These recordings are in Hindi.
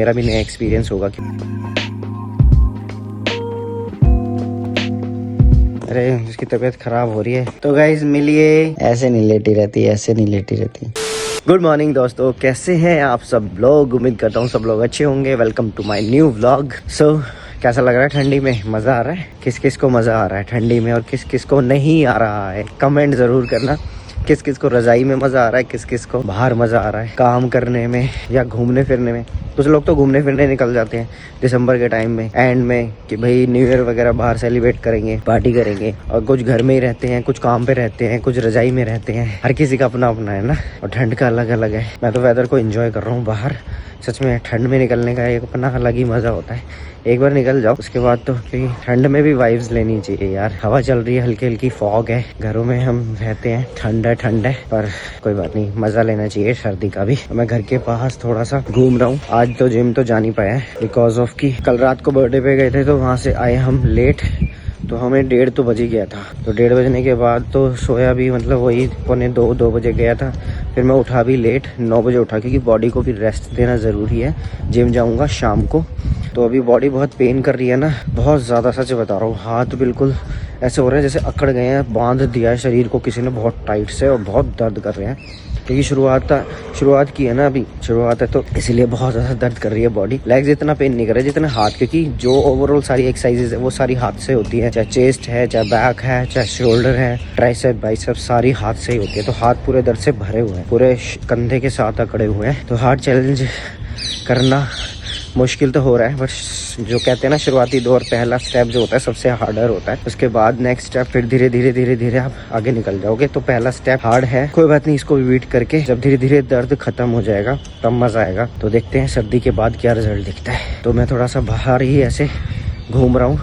मेरा भी नया एक्सपीरियंस होगा कि अरे उसकी तबीयत खराब हो रही है। तो गाइज मिलिए। ऐसे नहीं लेटी रहती, ऐसे नहीं लेटी रहती। गुड मॉर्निंग दोस्तों, कैसे हैं आप सब लोग? उम्मीद करता हूँ सब लोग अच्छे होंगे। Welcome to my new vlog. So कैसा लग रहा है ठंडी में? मज़ा आ रहा है? किस किस को मज़ा आ रहा है ठंडी में और किस किस को नहीं आ रहा है? कमेंट ज़रूर करना। किस किस को रज़ाई में मज़ा आ रहा है, किस किस को बाहर मज़ा आ रहा है काम करने में या घूमने फिरने में। कुछ लोग तो घूमने फिरने निकल जाते हैं दिसंबर के टाइम में, एंड में, कि भाई न्यू ईयर वगैरह बाहर सेलिब्रेट करेंगे, पार्टी करेंगे। और कुछ घर में ही रहते हैं, कुछ काम पे रहते हैं, कुछ रज़ाई में रहते हैं। हर किसी का अपना अपना है ना, और ठंड का अलग अलग है। मैं तो वेदर को एंजॉय कर रहा हूँ बाहर। सच में ठंड में निकलने का एक अपना अलग ही मज़ा होता है। एक बार निकल जाओ उसके बाद तो, क्योंकि ठंड में भी वाइब्स लेनी चाहिए यार। हवा चल रही है, हल्की हल्की फॉग है, घरों में हम रहते हैं, ठंड है, पर कोई बात नहीं, मज़ा लेना चाहिए सर्दी का भी। मैं घर के पास थोड़ा सा घूम रहा हूँ। आज तो जिम तो जा नहीं पाया है बिकॉज ऑफ कि कल रात को बर्थडे पे गए थे, तो वहाँ से आए हम लेट, तो हमें 1:30 तो बज ही गया था। तो 1:30 बजने के बाद तो सोया भी, मतलब वही 1:45-2 बजे गया था। फिर मैं उठा भी लेट, 9 बजे उठा, क्योंकि बॉडी को भी रेस्ट देना ज़रूरी है। जिम जाऊंगा शाम को, तो अभी बॉडी बहुत पेन कर रही है ना, बहुत ज़्यादा। सच बता रहा हूँ, हाथ बिल्कुल ऐसे हो रहे हैं जैसे अकड़ गए हैं, बांध दिया है शरीर को किसी ने बहुत टाइट से, और बहुत दर्द कर रहे हैं। क्योंकि शुरुआत की है ना, अभी शुरुआत है, तो इसीलिए बहुत ज़्यादा दर्द कर रही है बॉडी। लेग्स इतना पेन नहीं कर रहे जितना हाथ, क्योंकि जो ओवरऑल सारी एक्सरसाइजेज है वो सारी हाथ से होती है। चाहे चेस्ट है, चाहे बैक है, चाहे शोल्डर है, ट्राइसेप, बाइसेप, सारी हाथ से ही होती है। तो हाथ पूरे दर्द से भरे हुए हैं, पूरे कंधे के साथ अकड़े हुए हैं। तो हार्ड चैलेंज करना मुश्किल तो हो रहा है, बट जो कहते हैं ना, शुरुआती दौर, पहला स्टेप जो होता है सबसे हार्डर होता है। उसके बाद नेक्स्ट स्टेप, फिर धीरे धीरे आप आगे निकल जाओगे। तो पहला स्टेप हार्ड है, कोई बात नहीं, इसको भी बीट करके जब धीरे धीरे दर्द खत्म हो जाएगा तब मजा आएगा। तो देखते हैं सर्दी के बाद क्या रिजल्ट दिखता है। तो मैं थोड़ा सा बाहर ही ऐसे घूम रहा हूँ,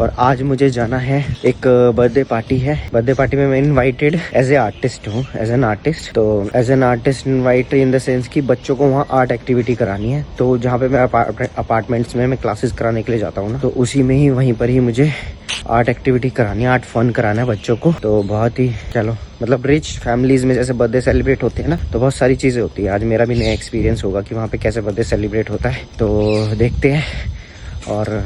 और आज मुझे जाना है, एक बर्थडे पार्टी है। बर्थडे पार्टी में मैं इनवाइटेड एज ए आर्टिस्ट हूँ, एज एन आर्टिस्ट। तो as an artist invite in the sense कि बच्चों को वहाँ आर्ट एक्टिविटी करानी है। तो जहाँ पे मैं अपार्टमेंट्स में मैं क्लासेस कराने के लिए जाता हूँ ना, तो उसी में ही, वहीं पर ही मुझे आर्ट एक्टिविटी करानी है, आर्ट फन कराना है बच्चों को। तो बहुत ही, चलो, मतलब रिच फैमिलीज में जैसे बर्थडे सेलिब्रेट होते हैं ना, तो बहुत सारी चीज़ें होती है। आज मेरा भी नया एक्सपीरियंस होगा कि वहाँ पे कैसे बर्थडे सेलिब्रेट होता है। तो देखते हैं, और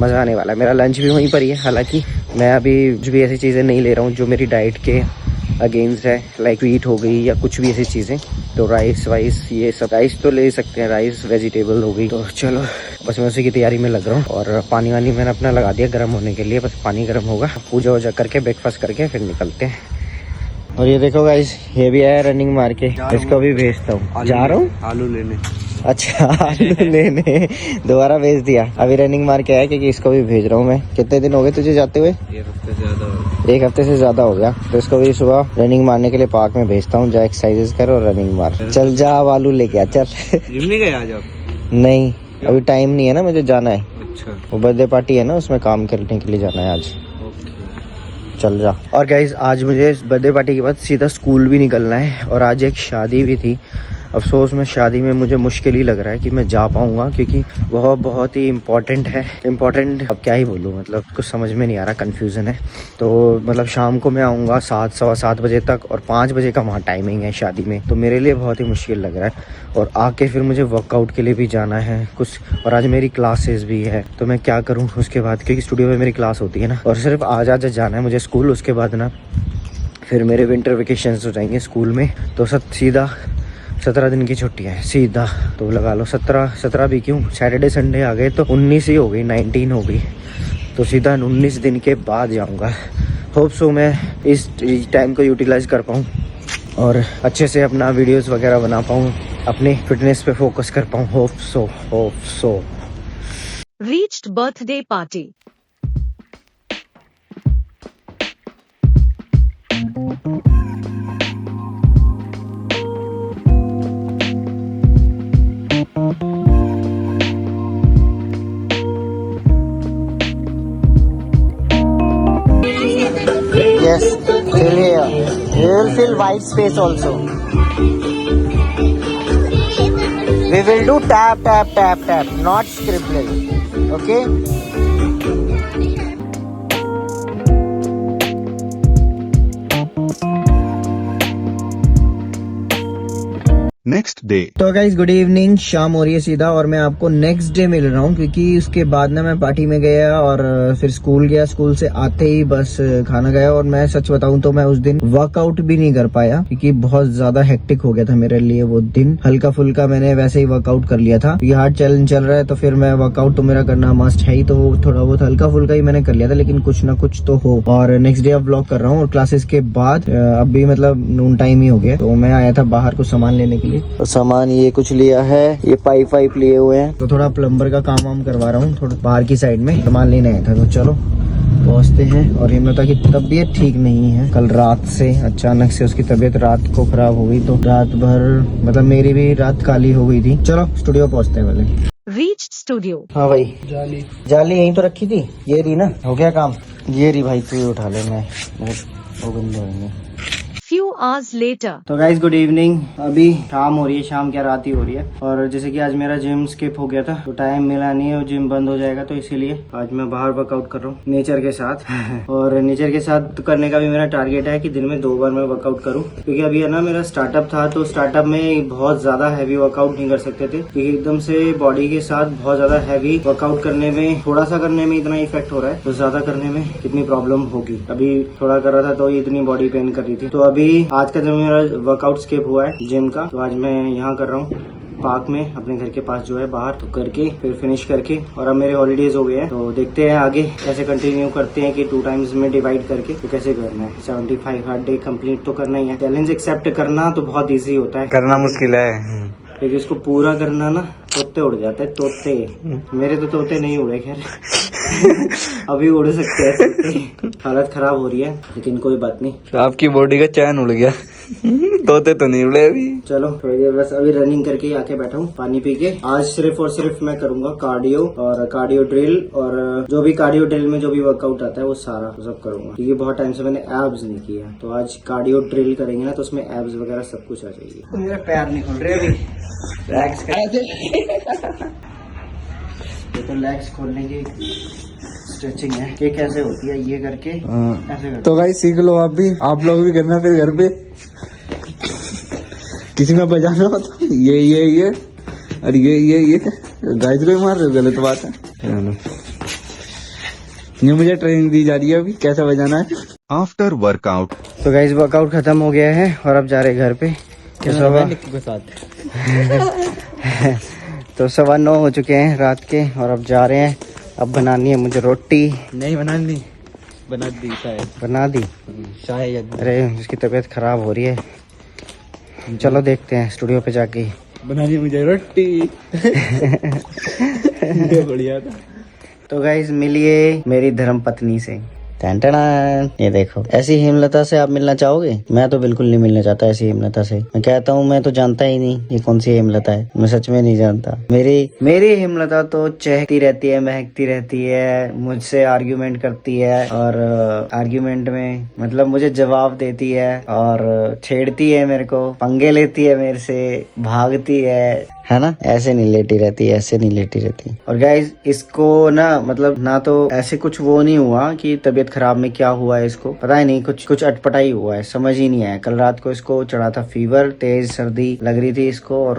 मज़ा आने वाला है। मेरा लंच भी वहीं पर ही है। हालांकि मैं अभी कुछ भी ऐसी चीज़ें नहीं ले रहा हूँ जो मेरी डाइट के अगेंस्ट है, लाइक वीट हो गई या कुछ भी ऐसी चीज़ें। तो राइस वाइस, ये सब, राइस तो ले सकते हैं, राइस वेजिटेबल हो गई। तो चलो, बस मैं उसी की तैयारी में लग रहा हूँ। और पानी वानी मैंने अपना लगा दिया गर्म होने के लिए, बस पानी गर्म होगा, पूजा वूजा करके ब्रेकफास्ट करके फिर निकलते हैं। और ये देखो गाइस, ये भी आया रनिंग मार के, इसको भी भेजता हूँ। जा रहा हूँ आलू लेने। अच्छा, आलू लेने दोबारा भेज दिया। अभी रनिंग मार के आया, क्योंकि इसको भी भेज रहा हूँ मैं। कितने दिन हो गए तुझे जाते हुए? 1 हफ्ते से ज्यादा हो गया। तो इसको भी सुबह रनिंग मारने के लिए पार्क में भेजता हूँ। जा एक्सरसाइजेस कर और रनिंग मार। चल जा, अब आलू लेके आ, चल। जिम नहीं गए आज आप? नहीं, अभी टाइम नहीं है ना, मुझे जाना है। अच्छा, वो बर्थडे पार्टी है ना, उसमें काम करने के लिए जाना है आज। चल जा। और गाइस, आज मुझे बर्थडे पार्टी के बाद सीधा स्कूल भी निकलना है, और आज एक शादी भी थी। अफसोस में शादी में मुझे मुश्किल ही लग रहा है कि मैं जा पाऊंगा, क्योंकि वह बहुत ही इम्पोर्टेंट है। इम्पोर्टेंट अब क्या ही बोलूँ, मतलब कुछ समझ में नहीं आ रहा, कन्फ्यूज़न है। तो मतलब शाम को मैं आऊँगा 7-7:15 बजे तक, और 5 बजे का वहाँ टाइमिंग है शादी में। तो मेरे लिए बहुत ही मुश्किल लग रहा है। और आके फिर मुझे वर्कआउट के लिए भी जाना है कुछ, और आज मेरी क्लासेस भी है। तो मैं क्या करूँ उसके बाद, क्योंकि स्टूडियो में मेरी क्लास होती है ना, और सिर्फ आज जाना है मुझे स्कूल। उसके बाद ना फिर मेरे विंटर वेकेशंस हो जाएंगे स्कूल में। तो सीधा 17 दिन की छुट्टी है सीधा। तो लगा लो 17 भी क्यों, सैटरडे संडे आ गए तो 19 ही हो गई, 19 हो गई। तो सीधा 19 दिन के बाद जाऊंगा। होप सो मैं इस टाइम को यूटिलाइज कर पाऊँ, और अच्छे से अपना वीडियोस वगैरह बना पाऊँ, अपने फिटनेस पे फोकस कर पाऊँ। Hope so. Reached birthday party. Yes, fill here. You will fill white space also. We will do tap, not scribbling. Okay? Next day. तो गाइस गुड इवनिंग, शाम हो रही है सीधा और मैं आपको नेक्स्ट डे मिल रहा हूँ क्योंकि उसके बाद ना मैं पार्टी में गया और फिर स्कूल गया। स्कूल से आते ही बस खाना गया और मैं सच बताऊं तो मैं उस दिन वर्कआउट भी नहीं कर पाया क्योंकि बहुत ज्यादा हेक्टिक हो गया था मेरे लिए वो दिन। हल्का फुल्का मैंने वैसे ही वर्कआउट कर लिया था, ये हार्ड चैलेंज चल रहा है तो फिर मैं वर्कआउट तो मेरा करना मस्ट है ही, तो थोड़ा बहुत हल्का फुल्का ही मैंने कर लिया था, लेकिन कुछ ना कुछ तो हो। और नेक्स्ट डे अब व्लॉग कर रहा हूँ और क्लासेस के बाद अभी मतलब नून टाइम ही हो गया, तो मैं आया था बाहर कुछ सामान लेने के लिए। तो सामान ये कुछ लिया है, ये पाइप वाइप लिए हुए हैं, तो थोड़ा प्लम्बर का काम वाम करवा रहा हूँ थोड़ा बाहर की साइड में। सामान लेने आया था तो चलो पहुँचते हैं। और हिम्मता की तबीयत ठीक नहीं है, कल रात से अचानक से उसकी तबीयत रात को खराब हो गई, तो रात भर मतलब मेरी भी रात काली हो गई थी। चलो स्टूडियो पहुँचते हैं पहले। Reached studio. हाँ भाई, जाली यहीं तो रखी थी, ये रही ना, हो गया काम। ये रही भाई, तू ही उठा ले, मैं वो बंदे होंगे। Few hours later. तो गाइज गुड इवनिंग, अभी शाम हो रही है, शाम क्या रात ही हो रही है। और जैसे कि आज मेरा जिम स्किप हो गया था तो टाइम मिला नहीं है और जिम बंद हो जाएगा, तो इसीलिए आज मैं बाहर वर्कआउट कर रहा हूँ नेचर के साथ। और नेचर के साथ करने का भी मेरा टारगेट है कि दिन में 2 बार मैं वर्कआउट करूँ, क्योंकि अभी है ना मेरा स्टार्टअप था, तो स्टार्टअप में बहुत ज्यादा हैवी वर्कआउट नहीं कर सकते थे क्योंकि एकदम से बॉडी के साथ बहुत ज्यादा हैवी वर्कआउट करने में, थोड़ा सा करने में इतना इफेक्ट हो रहा है, तो ज्यादा करने में कितनी प्रॉब्लम होगी। अभी थोड़ा कर रहा था तो इतनी बॉडी पेन कर रही थी। तो अभी आज का जो मेरा वर्कआउट स्किप हुआ है जिम का, तो आज मैं यहाँ कर रहा हूँ पार्क में अपने घर के पास जो है बाहर, तो करके फिर फिनिश करके, और अब मेरे हॉलीडेज हो गए हैं तो देखते हैं आगे कैसे कंटिन्यू करते हैं कि 2 टाइम्स में डिवाइड करके तो कैसे करना है। 75 हार्ड डे कंप्लीट तो करना ही है। चैलेंज एक्सेप्ट करना तो बहुत इजी होता है, करना मुश्किल है। लेकिन इसको पूरा करना ना तोते उड़ जाते हैं, तोते। मेरे तो तोते नहीं उड़े खैर अभी उड़ सकते हैं तोते। हालत खराब हो रही है लेकिन कोई बात नहीं, तो आपकी बॉडी का चैन उड़ गया तोते तो नहीं उड़े अभी। चलो थोड़ी देर बस अभी रनिंग करके ही आके बैठा हूँ पानी पी के। आज सिर्फ और सिर्फ मैं करूंगा कार्डियो और कार्डियो ड्रिल, और जो भी कार्डियो ड्रिल में जो भी वर्कआउट आता है वो सारा सब करूंगा, क्योंकि बहुत टाइम से मैंने एब्स नहीं किया। तो आज कार्डियो ड्रिल करेंगे ना तो उसमें एब्स वगैरह सब कुछ आ जाएगी। तो मेरे पैर नहीं खुल रहे अभी, लेग्स ये तो लेग्स खोलने की स्ट्रेचिंग है कि कैसे होती है, ये करके ऐसे करके। तो भाई सीख लो आप भी, आप लोग भी करना फिर घर पे। किसी में बजाना हो तो ये और ये गाइस को मार रहे हो, गलत बात है। ये मुझे ट्रेनिंग दी जा रही है अभी कैसे बजाना है। After workout. तो गाइस वर्कआउट खत्म हो गया है और अब जा रहे घर पे। के साथ तो 9:15 हो चुके हैं रात के और अब जा रहे हैं। अब बनानी है मुझे रोटी। नहीं बनानी, बना दी शायद। बना दी शायद। अरे उसकी तबीयत खराब हो रही है। चलो देखते हैं स्टूडियो पे जाके। बना दी मुझे रोटी बढ़िया था। तो गाइस मिलिए मेरी धर्म पत्नी से। ये देखो, ऐसी हेमलता से आप मिलना चाहोगे? मैं तो बिल्कुल नहीं मिलना चाहता ऐसी हेमलता से। मैं कहता हूँ मैं तो जानता ही नहीं ये कौन सी हेमलता है, मैं सच में नहीं जानता। मेरी हेमलता तो चहकती रहती है, महकती रहती है, मुझसे आर्ग्यूमेंट करती है और आर्ग्यूमेंट में मतलब मुझे जवाब देती है और छेड़ती है मेरे को, पंगे लेती है मेरे से, भागती है ना। ऐसे नहीं लेटी रहती, ऐसे नहीं लेटी रहती। और गाइज इसको ना मतलब ना तो ऐसे कुछ वो नहीं हुआ कि तबीयत खराब में क्या हुआ है, इसको पता ही नहीं, कुछ अटपटा ही हुआ है, समझ ही नहीं आया। कल रात को इसको चढ़ा था फीवर, तेज सर्दी लग रही थी इसको और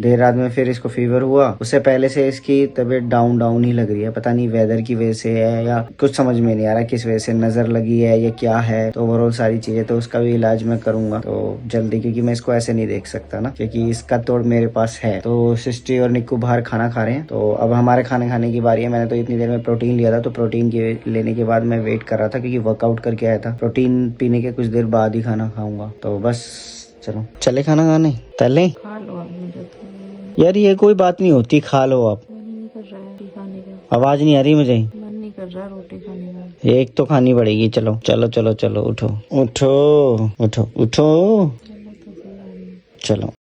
देर रात में फिर इसको फीवर हुआ। उससे पहले से इसकी तबीयत डाउन ही लग रही है, पता नहीं वेदर की वजह से है या कुछ समझ में नहीं आ रहा किस वजह से, नजर लगी है या क्या है। तो ओवरऑल सारी चीजें, तो उसका भी इलाज मैं करूंगा तो जल्दी, क्योंकि मैं इसको ऐसे नहीं देख सकता ना, क्योंकि इसका तोड़ मेरे पास है। तो सिस्टी और निक्कू बाहर खाना खा रहे हैं, तो अब हमारे खाने खाने की बारी है। मैंने तो इतनी देर में प्रोटीन लिया था, तो प्रोटीन के लेने के बाद मैं वेट कर रहा था क्योंकि वर्कआउट करके आया था। प्रोटीन पीने के कुछ देर बाद ही खाना खाऊंगा। तो बस चलो चले खाना खाने। पहले यार ये कोई बात नहीं होती, खा लो आप। आवाज नहीं आ रही मुझे, मन नहीं कर रहा रोटी खाने का। एक तो खानी पड़ेगी। चलो चलो चलो चलो, उठो उठो उठो उठो, चलो।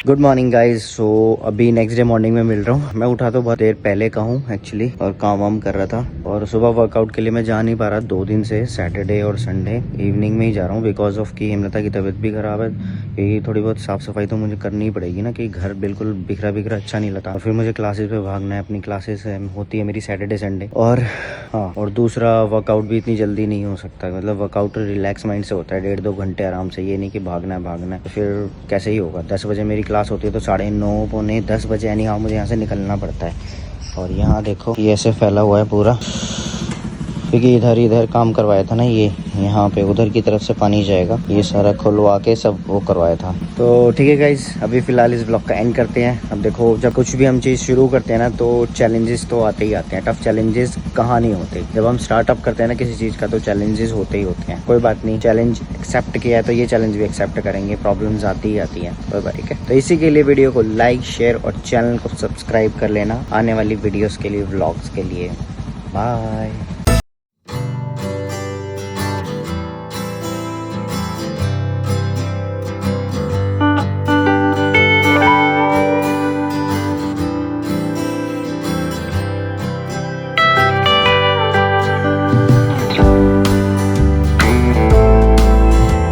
Good morning guys. सो अभी नेक्स्ट डे मॉर्निंग में मिल रहा हूँ। मैं उठा तो बहुत देर पहले का हूँ एक्चुअली, और काम वाम कर रहा था, और सुबह वर्कआउट के लिए मैं जा नहीं पा रहा 2 दिन से। सैटरडे और संडे इवनिंग में ही जा रहा हूँ बिकॉज ऑफ कि हेमलता की तबीयत भी खराब है। यही थोड़ी बहुत साफ सफाई तो मुझे करनी ही पड़ेगी ना, कि घर बिल्कुल बिखरा बिखरा अच्छा नहीं लगता। और फिर मुझे क्लासेस पे भागना है, अपनी क्लासेस होती है मेरी सैटरडे संडे। और हाँ, और दूसरा वर्कआउट भी इतनी जल्दी नहीं हो सकता, मतलब वर्कआउट रिलैक्स माइंड से होता है, 1.5-2 घंटे आराम से। ये नहीं कि भागना है तो फिर कैसे ही होगा। 10 बजे मेरी क्लास होती है तो 9:30 पौने 10 बजे यानी हाँ मुझे यहाँ से निकलना पड़ता है। और यहाँ देखो ये ऐसे फैला हुआ है पूरा, क्योंकि इधर काम करवाया था ना, ये यहाँ पे उधर की तरफ से पानी जाएगा, ये सारा खुलवा के सब वो करवाया था। तो ठीक है गाइज, अभी फिलहाल इस ब्लॉग का एंड करते हैं। अब देखो, जब कुछ भी हम चीज़ शुरू करते हैं ना तो चैलेंजेस तो आते ही आते हैं। टफ चैलेंजेस कहाँ नहीं होते, जब हम स्टार्टअप करते हैं ना किसी चीज़ का तो चैलेंजेस होते ही होते हैं। कोई बात नहीं, चैलेंज एक्सेप्ट किया है तो ये चैलेंज भी एक्सेप्ट करेंगे। प्रॉब्लम्स आती ही आती हैं, कोई बात। ठीक है, तो इसी के लिए वीडियो को लाइक शेयर और चैनल को सब्सक्राइब कर लेना आने वाली वीडियोज़ के लिए, व्लॉग्स के लिए। बाय।